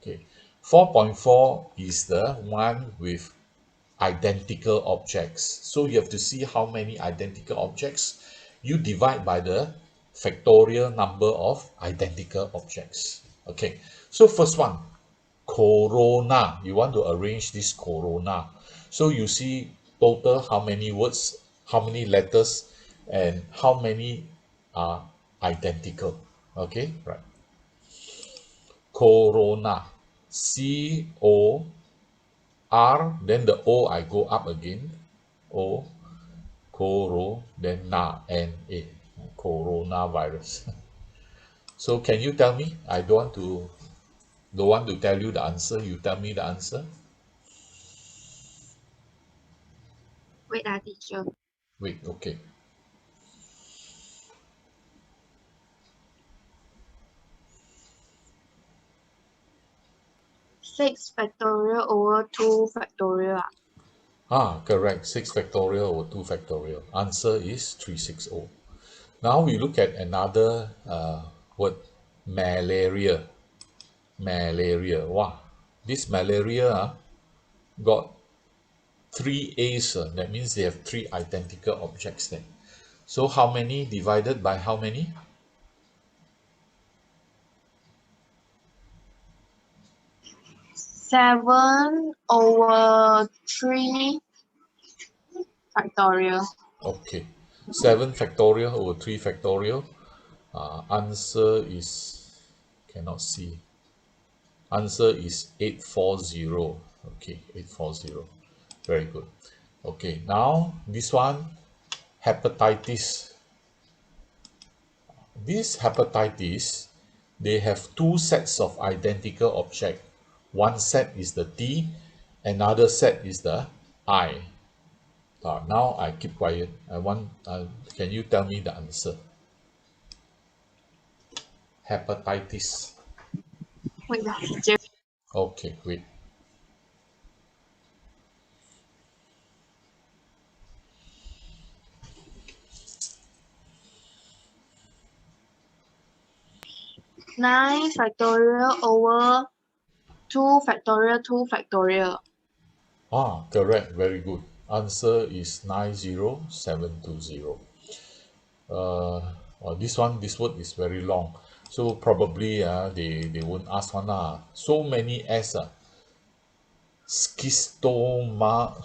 Okay, 4.4 is the one with identical objects. So you have to see how many identical objects. You divide by the factorial number of identical objects. Okay, so first one, corona. You want to arrange this corona. So you see total how many words, how many letters, and how many are identical. Okay, right. Corona. C-O-R, then the O I go up again. O, coro, then na, N-A. Coronavirus. So can you tell me? I don't want to tell you the answer. You tell me the answer. Wait, teacher. Wait, okay. 6 factorial over 2 factorial. Correct. 6 factorial over 2 factorial. Answer is 360. Now we look at another word, malaria. Malaria. Wow. This malaria got 3 A's. That means they have 3 identical objects there. So how many divided by how many? 7 over 3 factorial. Okay. 7 factorial over 3 factorial. Answer is, cannot see. Answer is 840. Okay, 840. Very good. Okay, now this one, hepatitis. This hepatitis, they have two sets of identical object. One set is the T, another set is the I. Now I keep quiet. Can you tell me the answer? Hepatitis. Wait, teacher. Okay, wait. Nine factorial over 2 factorial 2 factorial. Correct. Very good. Answer is 90720. This word is very long. So probably they won't ask one. So many S. Schistoma,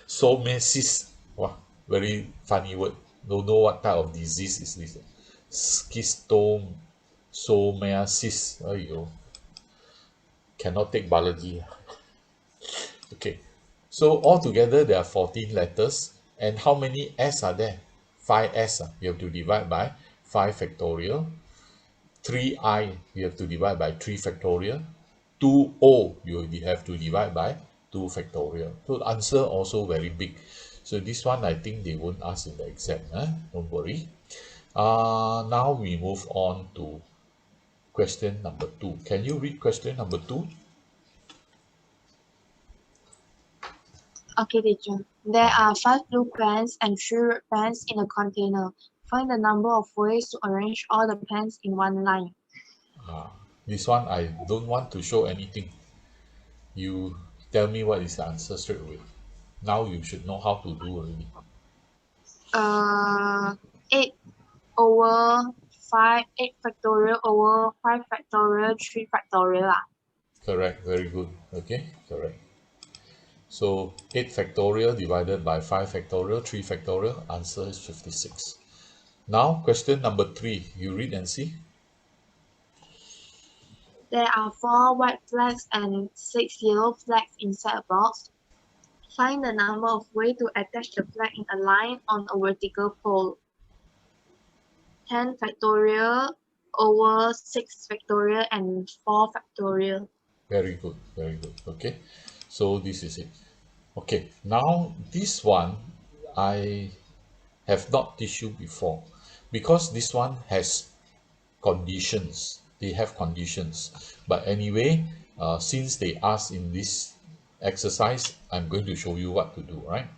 somasis. Wow, very funny word. Don't know what type of disease is this. Schistosomiasis. Aiyo, cannot take biology. Okay, so altogether there are 14 letters. And how many S are there? 5 S. You have to divide by 5 factorial. 3I, you have to divide by 3 factorial. 2O, you have to divide by 2 factorial. So the answer also very big. So this one, I think they won't ask in the exam. Don't worry. Now we move on to question number 2. Can you read question number 2? Okay, teacher. There are 5 blue pens and 3 red pens in a container. Find the number of ways to arrange all the pens in one line. This one, I don't want to show anything. You tell me what is the answer straight away. Now you should know how to do already. 8 over 5, 8 factorial over 5 factorial, 3 factorial. Correct, very good. Okay, correct. So 8 factorial divided by 5 factorial, 3 factorial, answer is 56. Now question number 3, you read and see. There are 4 white flags and 6 yellow flags inside a box. Find the number of ways to attach the flag in a line on a vertical pole. 10 factorial over 6 factorial and 4 factorial. Very good, very good. Okay, so this is it. Okay, now this one I have not teach you before because this one has conditions. They have conditions. But anyway, since they ask in this exercise, I'm going to show you what to do, right?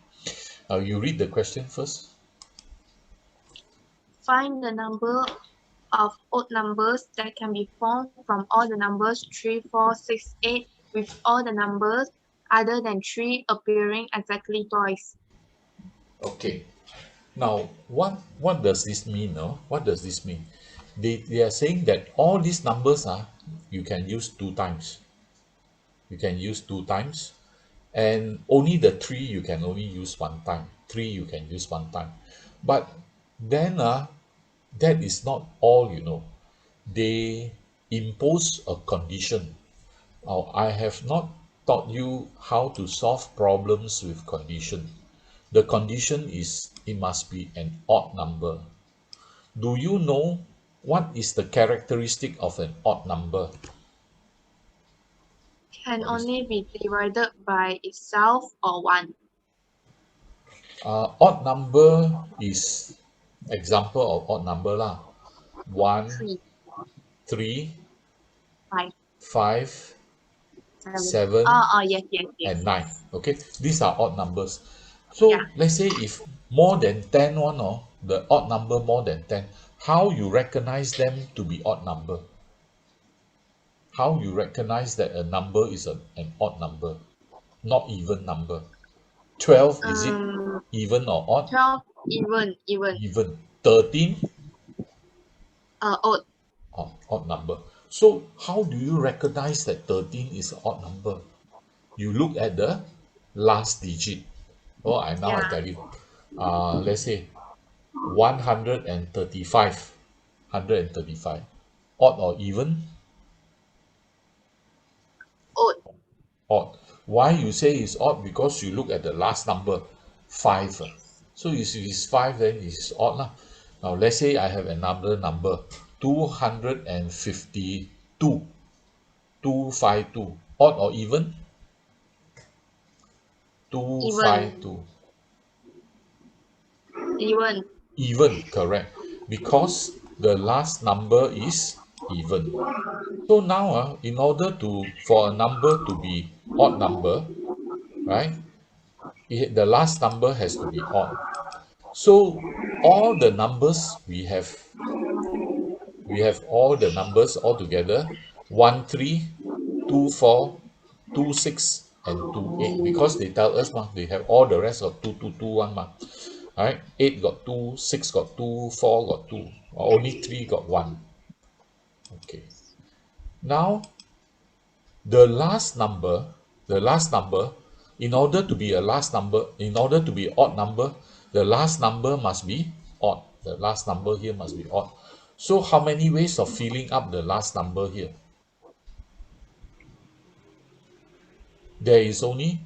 You read the question first. Find the number of odd numbers that can be formed from all the numbers 3, 4, 6, 8, with all the numbers other than 3 appearing exactly twice. Okay. Now, what does this mean? No? What does this mean? They are saying that all these numbers are you can use two times. You can use two times, and only the three you can only use one time. Three you can use one time. But then that is not all, you know. They impose a condition. Now, I have not taught you how to solve problems with condition. The condition is it must be an odd number. Do you know what is the characteristic of an odd number? Can What is only be divided by itself or 1. odd number is example of odd number lah. 1, 3, 3, 5, 5, 7. 7, Oh, yes, yes, and yes. 9. Okay, these are odd numbers. Yeah. So let's say if more than 10 one or the odd number more than 10, how you recognize them to be odd number? How you recognize that a number is an odd number, not even number? 12, is it Um, even or odd? 12, even. Even. 13, Odd. odd number. So how do you recognize that 13 is an odd number? You look at the last digit. Oh, I Yeah. tell you. Let's say 135. 135. Odd or even? Odd. Odd. Why you say it's odd? Because you look at the last number, 5. So if it's 5, then it's odd lah. Now let's say I have another number, 252. 252. Odd or even? Even. 252. Even. Even, correct. Because the last number is even. So now, in order for a number to be odd number, right? The last number has to be odd. So all the numbers we have all the numbers all together: 1 3, 2 4, 2 6, and 2 8, because they tell us they have all the rest of 2 2 2 1 all right, 8 got 2, 6 got 2, 4 got 2, only 3 got 1. Okay, now the last number, in order to be a last number, in order to be odd number, the last number must be odd. The last number here must be odd. So how many ways of filling up the last number here? There is only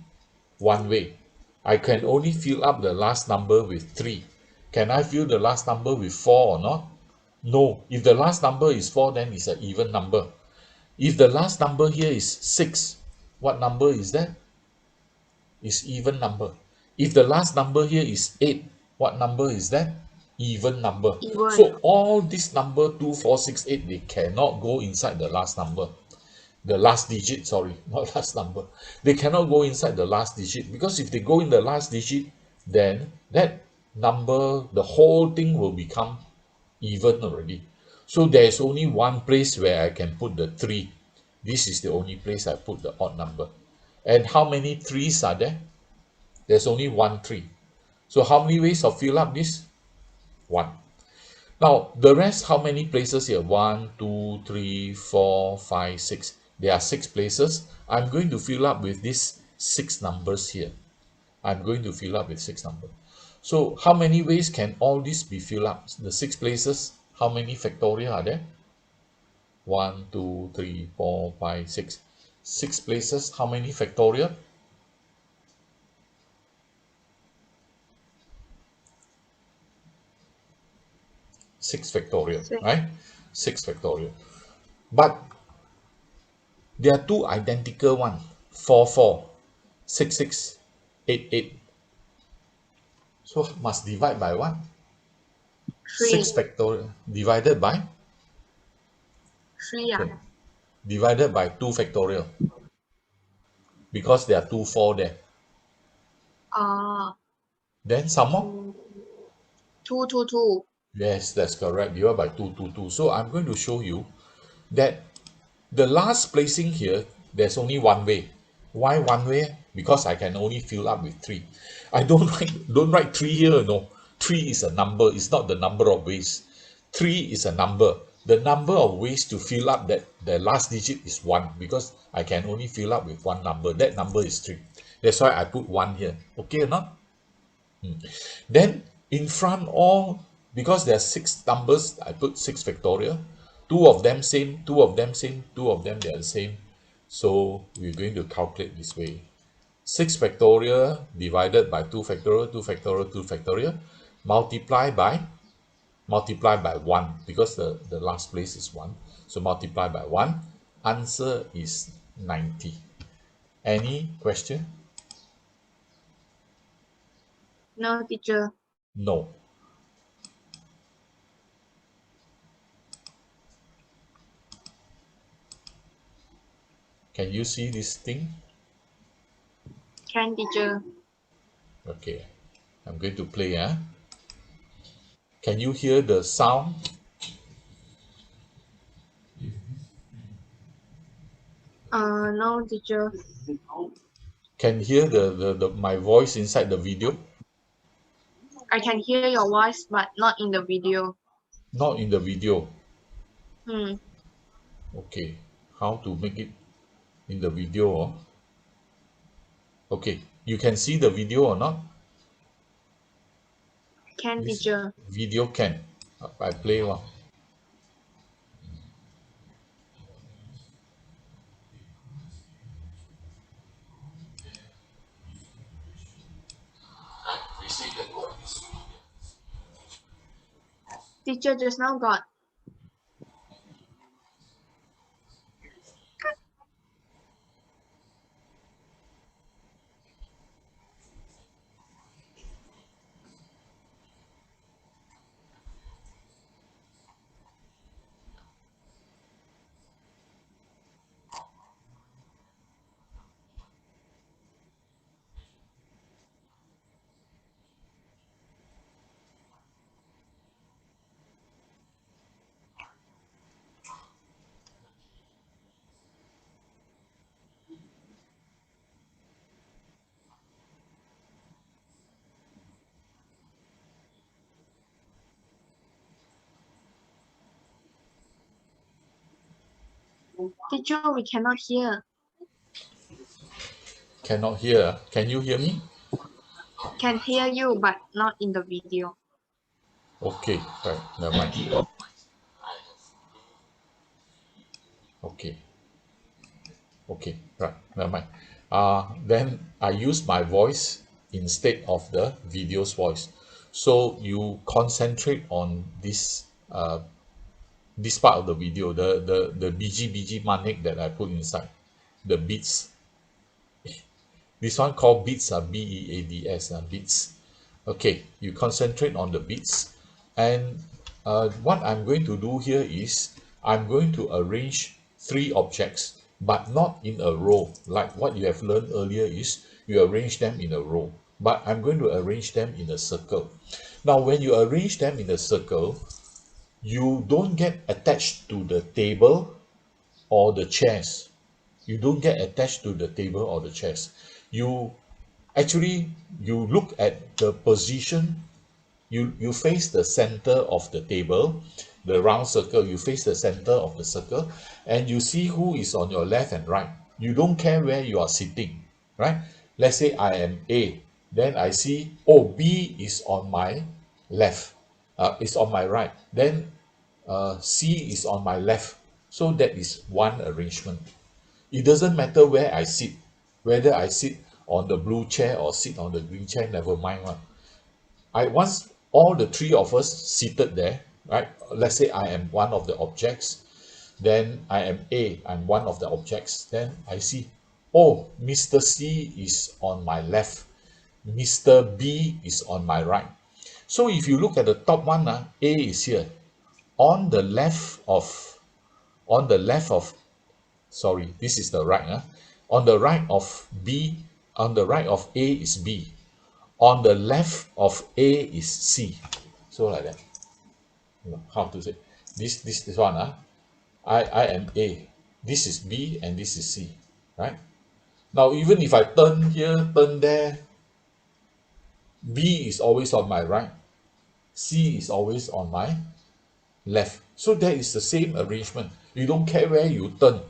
one way. I can only fill up the last number with 3. Can I fill the last number with 4 or not? No. If the last number is 4, then it's an even number. If the last number here is 6, what number is that? Is even number. If the last number here is 8, what number is that? Even number. Even. So all this number 2, 4, 6, 8, they cannot go inside the last number. The last digit, sorry, not last number. They cannot go inside the last digit, because if they go in the last digit, then that number, the whole thing will become even already. So there's only one place where I can put the 3. This is the only place I put the odd number. And how many 3s are there? There's only one 3. So how many ways of fill up this? 1. Now, the rest, how many places here? 1, 2, 3, 4, 5, 6. There are 6 places. I'm going to fill up with these 6 numbers here. I'm going to fill up with 6 numbers. So how many ways can all this be filled up? The 6 places, how many factorial are there? 1, 2, 3, 4, 5, 6. 6 places, how many factorial? 6 factorial, 6. right? 6 factorial. But there are two identical ones: 4, 4, 6, 6, 8, 8. So must divide by what? 6 3. factorial divided by, 3. okay, divided by 2 factorial, because there are 2 4 there. Uh, Then some more, 2, 2, 2, 2. Yes, that's correct. Divide by 2, 2, 2. So I'm going to show you that the last placing here, there's only one way. Why one way? Because I can only fill up with 3. I don't write 3 here, no. 3 is a number, it's not the number of ways. 3 is a number. The number of ways to fill up that the last digit is 1 because I can only fill up with one number. That number is 3. That's why I put 1 here. Okay or not? Then in front all, because there are 6 numbers, I put 6 factorial. 2 of them same, 2 of them same, 2 of them they are the same. So we're going to calculate this way. 6 factorial divided by 2 factorial, 2 factorial, 2 factorial, multiply by 1 because the last place is 1. So multiply by 1. Answer is 90. Any question? No, teacher. No. Can you see this thing? Can, teacher. Okay. I'm going to play. Can you hear the sound? No, teacher. Can hear the my voice inside the video? I can hear your voice, but not in the video. Not in the video. Hmm. Okay. How to make it in the video? Okay. You can see the video or not? Can, This teacher. video can. I play one. Teacher just now got. Teacher, we cannot hear. Cannot hear. Can you hear me? Can hear you, but not in the video. Okay. Right. Never mind. Okay. Okay. Right. Never mind. Then I use my voice instead of the video's voice. So you concentrate on this part of the video, the BG manik that I put inside, the beats. This one called beats, beads, beats. Okay, you concentrate on the beats, and what I'm going to do here is I'm going to arrange 3 objects, but not in a row. Like what you have learned earlier is you arrange them in a row, but I'm going to arrange them in a circle. Now, when you arrange them in a circle, you don't get attached to the table or the chairs. You don't get attached to the table or the chairs. You actually, you look at the position, you face the center of the table, the round circle, you face the center of the circle, and you see who is on your left and right. You don't care where you are sitting, right? Let's say I am A, then I see, oh, B is on my left, is on my right, then C is on my left. So that is one arrangement. It doesn't matter where I sit, whether I sit on the blue chair or sit on the green chair, never mind one. I once all the 3 of us seated there, right? Let's say I am one of the objects, then I am A, I'm one of the objects, then I see, oh, Mr. C is on my left, Mr. B is on my right. So if you look at the top one, A is here. On the left of, on the left of sorry, this is the right, on the right of B, on the right of A is B, on the left of A is C. So like that. how to say, this one, I am A, this is B, and this is C, right? Now, even if I turn here, turn there, B is always on my right, C is always on my left. So that is the same arrangement. You don't care where you turn,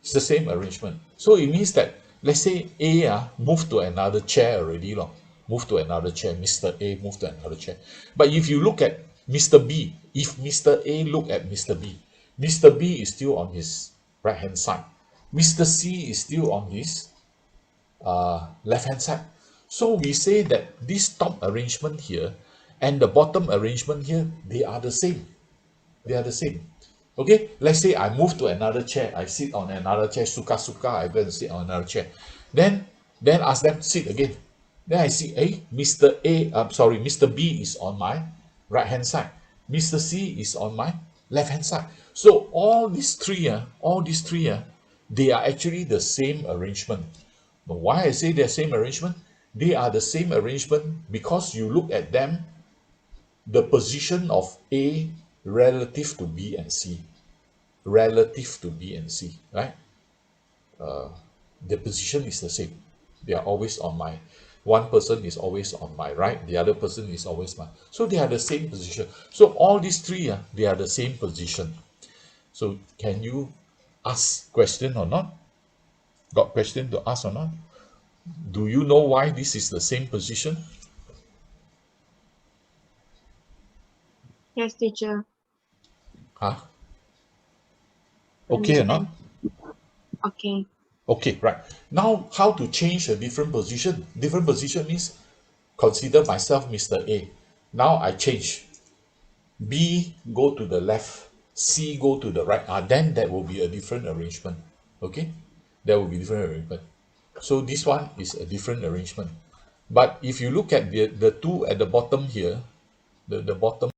it's the same arrangement. So it means that, let's say A move to another chair already, move to another chair. Mr. A move to another chair. But if you look at Mr. B, if Mr. A look at Mr. B, Mr. B is still on his right hand side. Mr. C is still on his left hand side. So we say that this top arrangement here and the bottom arrangement here, they are the same. They are the same. Okay, let's say I move to another chair, I sit on another chair, suka suka, I go and sit on another chair. Then ask them sit again. Then I see, Mr. A, sorry, Mr. B is on my right hand side. Mr. C is on my left hand side. So all these three, they are actually the same arrangement. Now, why I say they're same arrangement? They are the same arrangement because you look at them, the position of A relative to B and C, relative to B and C, right? The position is the same. They are always on my, one person is always on my right, the other person is always my, so they are the same position. So all these three, they are the same position. So can you ask question or not? Got question to ask or not? Do you know why this is the same position? Yes, teacher. Huh? Okay or not? Understand. Okay. Okay, right. Now, how to change a different position? Different position means consider myself Mr. A. Now I change. B go to the left, C go to the right. Then that will be a different arrangement. Okay? That will be different arrangement. So this one is a different arrangement. But if you look at the two at the bottom here, the bottom